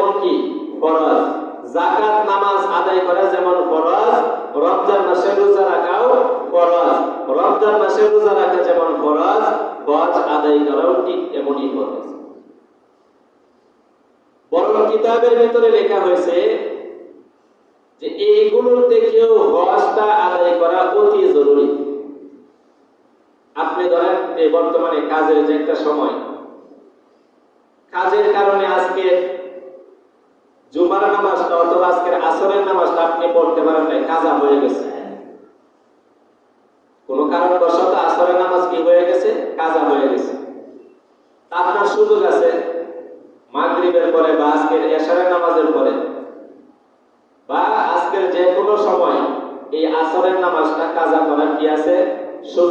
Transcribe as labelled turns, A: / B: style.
A: যেমন কি ফরজ, যাকাত নামাজ আদায় করা যেমন ফরজ, রমজান মাসে রোজা রাখাও ফরজ। রমজান মাসে রোজা রাখা যেমন ফরজ, হজ আদায় করাও ঠিক এমনই ফরজ। বরং কিতাবের ভিতরে লেখা হয়েছে যে এইগুলোর থেকেও হজটা আদায় করা অতি জরুরি। আপনি ধরেন এই বর্তমানে কাজের যে একটা সময়, কাজের কারণে আজকে জুমার নামাজটা অথবা আজকের আসরের নামাজটা আপনি পড়তে পারেন নাই, কাজা হয়ে গেছে। কোন কারণবশত আসরের নামাজ কি হয়ে গেছে, কাজা হয়ে গেছে। আপনার সুযোগ আছে মাগরিবের পরে বা আজকের এশারের নামাজের পরে